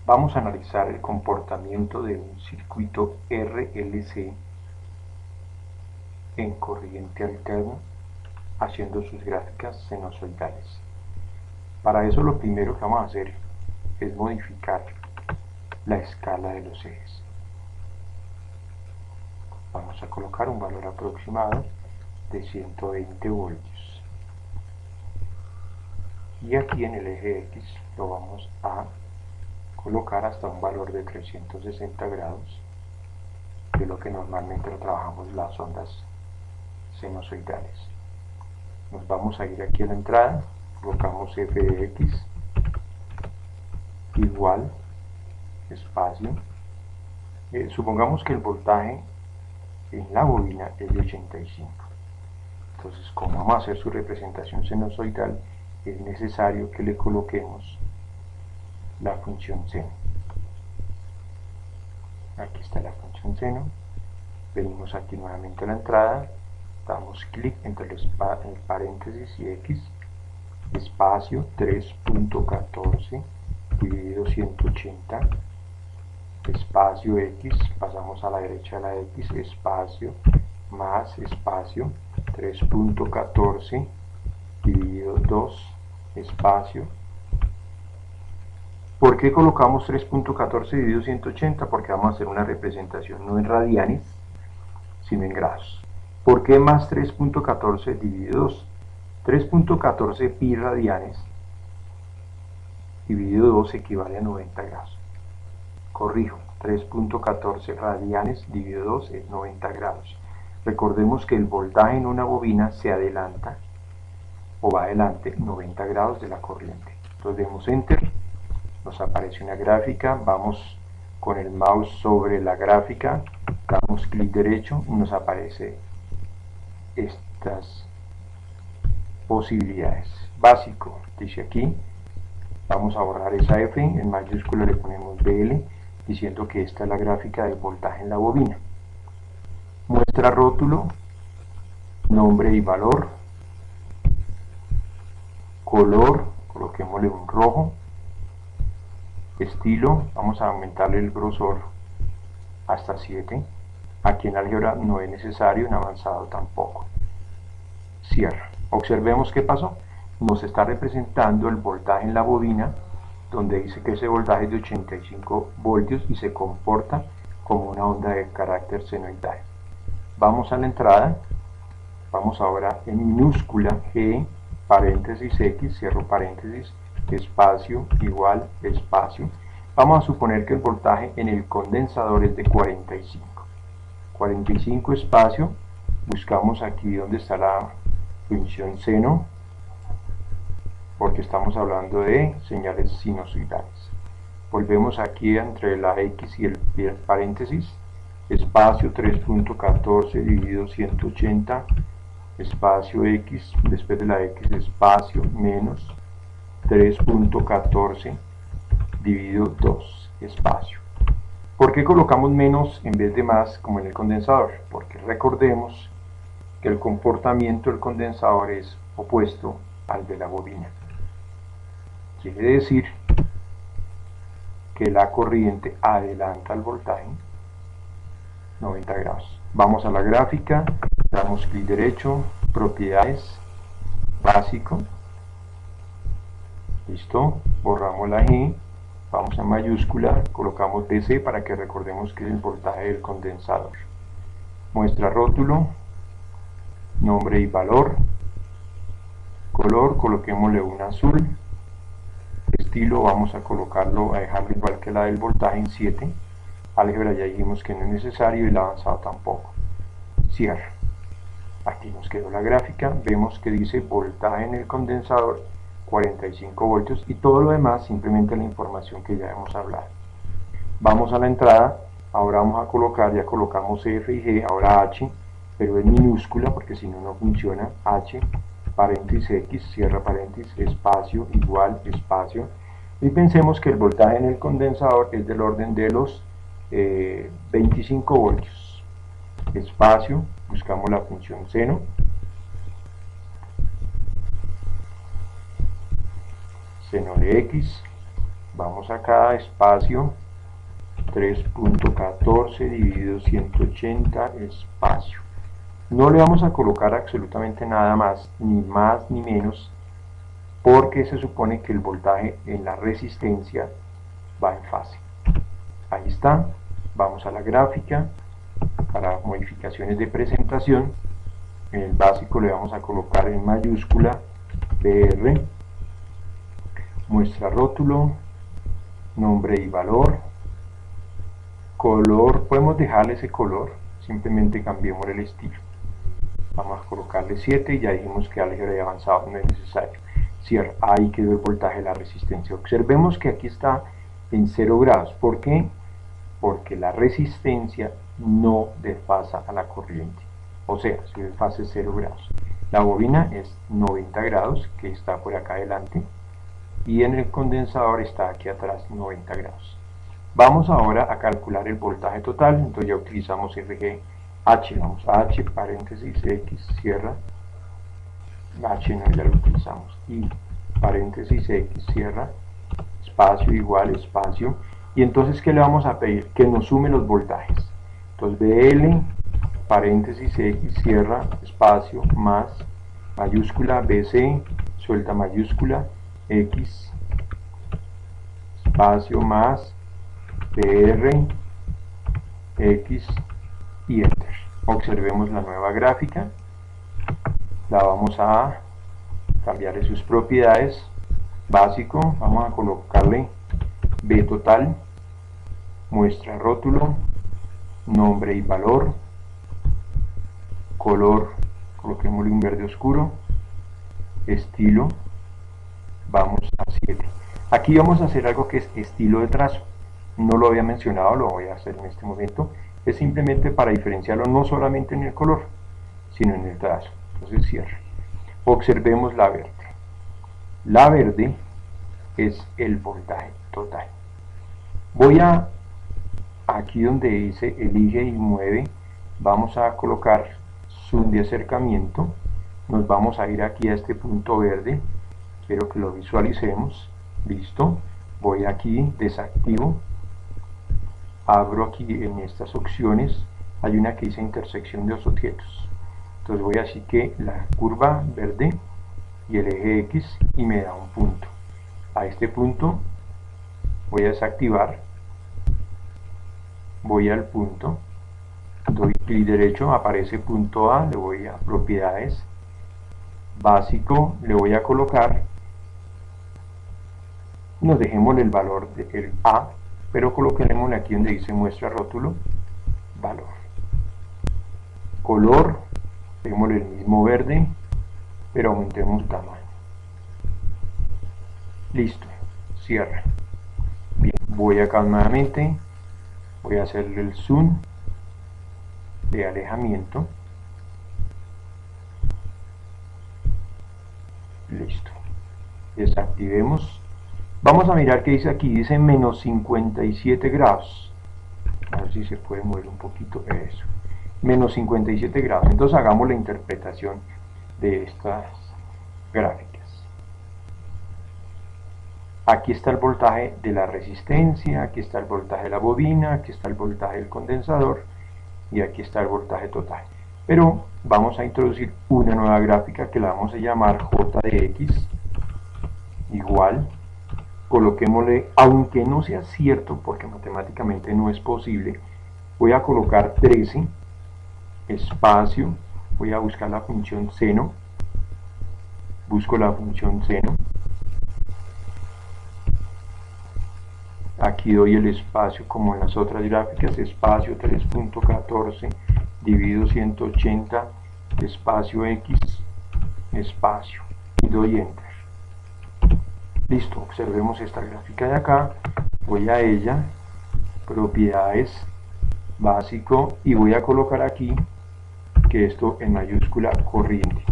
Vamos a analizar el comportamiento de un circuito RLC en corriente alterna haciendo sus gráficas sinusoidales. Para eso lo primero que vamos a hacer es modificar la escala de los ejes. Vamos a colocar un valor aproximado de 120 voltios. Y aquí en el eje X lo vamos a colocar hasta un valor de 360 grados, que es lo que normalmente lo trabajamos las ondas sinusoidales. Nos vamos a ir aquí a la entrada, colocamos f de x igual espacio. Supongamos que el voltaje en la bobina es de 85. Entonces, como vamos a hacer su representación sinusoidal, es necesario que le coloquemos la función seno. Aquí está la función seno. Venimos aquí nuevamente a la entrada, damos clic entre los paréntesis y x, espacio 3.14 dividido 180, espacio x, pasamos a la derecha de la x, espacio más espacio 3.14 dividido 2, espacio. ¿Por qué colocamos 3.14 dividido 180? Porque vamos a hacer una representación no en radianes, sino en grados. ¿Por qué más 3.14 dividido 2? 3.14 pi radianes dividido 2 equivale a 90 grados. Corrijo, 3.14 radianes dividido 2 es 90 grados. Recordemos que el voltaje en una bobina se adelanta o va adelante 90 grados de la corriente. Entonces demos enter, nos aparece una gráfica, vamos con el mouse sobre la gráfica, damos clic derecho y nos aparece estas posibilidades. Básico, dice aquí, vamos a borrar esa F, en mayúscula le ponemos BL, diciendo que esta es la gráfica del voltaje en la bobina. Muestra rótulo, nombre y valor, color, coloquémosle un rojo, estilo, vamos a aumentarle el grosor hasta 7, aquí en álgebra no es necesario, en avanzado tampoco. Cierra. Observemos qué pasó. Nos está representando el voltaje en la bobina, donde dice que ese voltaje es de 85 voltios y se comporta como una onda de carácter senoidal. Vamos a la entrada, vamos ahora en minúscula G, paréntesis X, cierro paréntesis, espacio, igual, espacio. Vamos a suponer que el voltaje en el condensador es de 45. 45 espacio, buscamos aquí donde está la función seno, porque estamos hablando de señales sinusoidales. Volvemos aquí entre la X y el paréntesis, espacio 3.14 dividido 180, espacio X, después de la X, espacio menos 3.14 dividido 2, espacio. ¿Por qué colocamos menos en vez de más como en el condensador? Porque recordemos que el comportamiento del condensador es opuesto al de la bobina. Quiere decir que la corriente adelanta el voltaje 90 grados. Vamos a la gráfica, damos clic derecho, propiedades, básico, listo, borramos la G, vamos a mayúscula, colocamos DC para que recordemos que es el voltaje del condensador. Muestra rótulo, nombre y valor, color, coloquémosle un azul, estilo vamos a colocarlo, a dejarlo igual que la del voltaje en 7, álgebra ya dijimos que no es necesario y el avanzado tampoco. Cierra. Aquí nos quedó la gráfica, vemos que dice voltaje en el condensador 45 voltios y todo lo demás simplemente la información que ya hemos hablado. Vamos a la entrada, ahora vamos a colocar, ya colocamos F y G, ahora H, pero en minúscula porque si no no funciona, H, paréntesis X, cierra paréntesis, espacio, igual, espacio, y pensemos que el voltaje en el condensador es del orden de los 25 voltios, espacio, buscamos la función seno, seno de X, vamos acá, espacio, 3.14 dividido 180, espacio. No le vamos a colocar absolutamente nada más ni menos, porque se supone que el voltaje en la resistencia va en fase. Ahí está, vamos a la gráfica, para modificaciones de presentación, en el básico le vamos a colocar en mayúscula BR, muestra rótulo, nombre y valor, color, podemos dejarle ese color, simplemente cambiemos el estilo. Vamos a colocarle 7 y ya dijimos que álgebra de avanzado no es necesario. Cierra, ahí quedó el voltaje de la resistencia. Observemos que aquí está en 0 grados. ¿Por qué? Porque la resistencia no desfasa a la corriente. O sea, su desfase es 0 grados. La bobina es 90 grados, que está por acá adelante, y en el condensador está aquí atrás 90 grados. Vamos ahora a calcular el voltaje total, entonces ya utilizamos RG H, vamos a H, paréntesis, X, cierra, H no, ya lo utilizamos, y paréntesis, X, cierra, espacio igual, espacio, y entonces ¿qué le vamos a pedir? Que nos sume los voltajes. Entonces BL, paréntesis, X, cierra, espacio, más, mayúscula, BC, suelta mayúscula, X, espacio, más, BR, X, y Enter. Observemos la nueva gráfica, la vamos a cambiarle sus propiedades, básico, vamos a colocarle B total, muestra rótulo, nombre y valor, color, coloquémosle un verde oscuro, estilo, vamos a 7. Aquí vamos a hacer algo que es estilo de trazo, no lo había mencionado, lo voy a hacer en este momento, es simplemente para diferenciarlo no solamente en el color, sino en el trazo. Entonces cierre. Observemos la verde. La verde es el voltaje total. Voy a, aquí donde dice elige y mueve, vamos a colocar zoom de acercamiento, nos vamos a ir aquí a este punto verde, quiero que lo visualicemos, listo, voy aquí, desactivo, abro aquí en estas opciones, hay una que dice intersección de dos objetos, entonces voy así que la curva verde y el eje X y me da un punto. A este punto voy a desactivar, voy al punto, doy clic derecho, aparece punto A, le voy a propiedades, básico, le voy a colocar, nos dejemos el valor del A, pero coloquémosle aquí donde dice muestra rótulo, valor. Color, démosle el mismo verde, pero aumentemos tamaño. Listo, cierra. Bien, voy acá nuevamente, voy a hacerle el zoom de alejamiento. Listo. Desactivemos. Vamos a mirar qué dice aquí, dice menos 57 grados. A ver si se puede mover un poquito eso. Menos 57 grados. Entonces hagamos la interpretación de estas gráficas. Aquí está el voltaje de la resistencia, aquí está el voltaje de la bobina, aquí está el voltaje del condensador y aquí está el voltaje total. Pero vamos a introducir una nueva gráfica que la vamos a llamar J de X igual, coloquémosle, aunque no sea cierto porque matemáticamente no es posible, voy a colocar 13 espacio, voy a buscar la función seno, busco la función seno, aquí doy el espacio como en las otras gráficas, espacio 3.14 dividido 180, espacio X, espacio, y doy enter. Listo, observemos esta gráfica de acá, voy a ella, propiedades, básico, y voy a colocar aquí que esto en mayúscula corriente.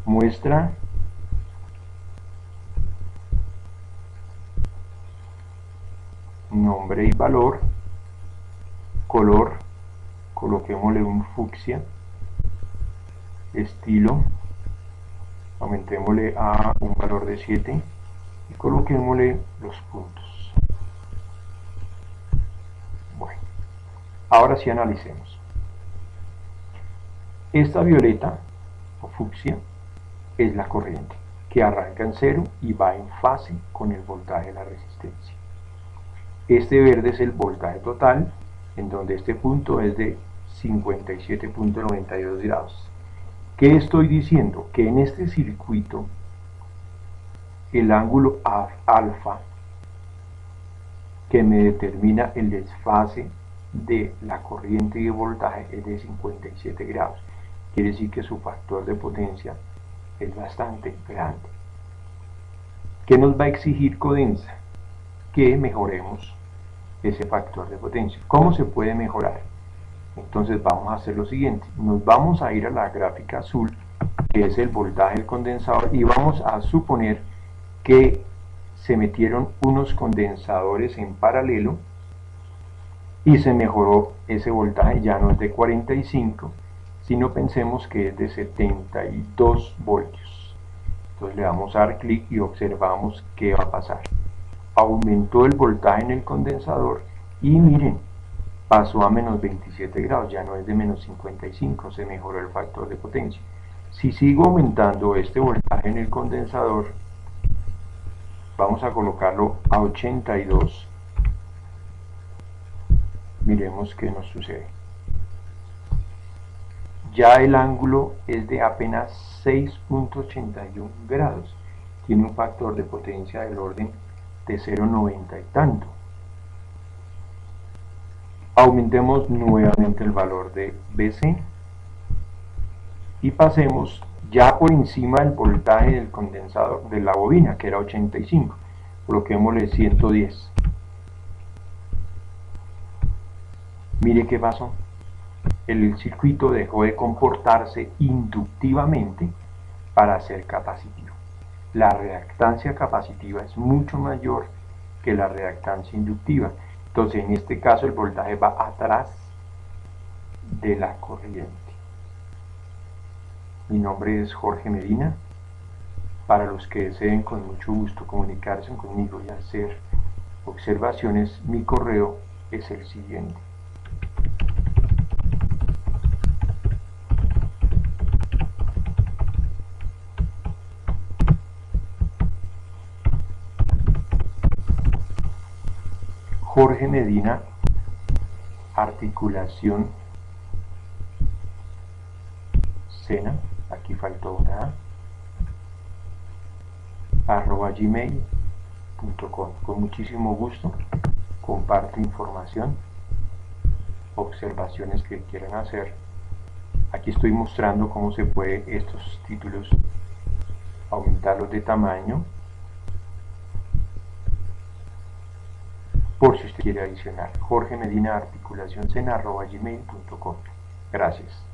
Muestra nombre y valor, color, coloquémosle un fucsia, estilo, aumentémosle a un valor de 7, y coloquémosle los puntos. Bueno, ahora sí analicemos. Esta violeta o fucsia es la corriente, que arranca en cero y va en fase con el voltaje de la resistencia. Este verde es el voltaje total, en donde este punto es de 57.92 grados. ¿Qué estoy diciendo? Que en este circuito el ángulo alfa que me determina el desfase de la corriente y de voltaje es de 57 grados. Quiere decir que su factor de potencia es bastante grande. ¿Qué nos va a exigir Codensa? Que mejoremos ese factor de potencia. ¿Cómo se puede mejorar? Entonces vamos a hacer lo siguiente. Nos vamos a ir a la gráfica azul, que es el voltaje del condensador, y vamos a suponer que se metieron unos condensadores en paralelo y se mejoró ese voltaje, ya no es de 45, sino pensemos que es de 72 voltios. Entonces le damos a dar clic y observamos qué va a pasar. Aumentó el voltaje en el condensador y miren, pasó a menos 27 grados, ya no es de menos 55, se mejoró el factor de potencia. Si sigo aumentando este voltaje en el condensador, vamos a colocarlo a 82, miremos qué nos sucede. Ya el ángulo es de apenas 6.81 grados, tiene un factor de potencia del orden de 0,90 y tanto. Aumentemos nuevamente el valor de BC y pasemos ya por encima del voltaje del condensador de la bobina, que era 85, coloquémosle 110. Mire qué pasó. El circuito dejó de comportarse inductivamente para ser capacitivo. La reactancia capacitiva es mucho mayor que la reactancia inductiva. Entonces, en este caso, el voltaje va atrás de la corriente. Mi nombre es Jorge Medina. Para los que deseen con mucho gusto comunicarse conmigo y hacer observaciones, mi correo es el siguiente: Jorge Medina, articulación Sena, aquí faltó una A, @gmail.com. Con muchísimo gusto comparto información, observaciones que quieran hacer. Aquí estoy mostrando cómo se puede estos títulos aumentarlos de tamaño, por si usted quiere adicionar. Jorge Medina, articulación Sena, @gmail.com. Gracias.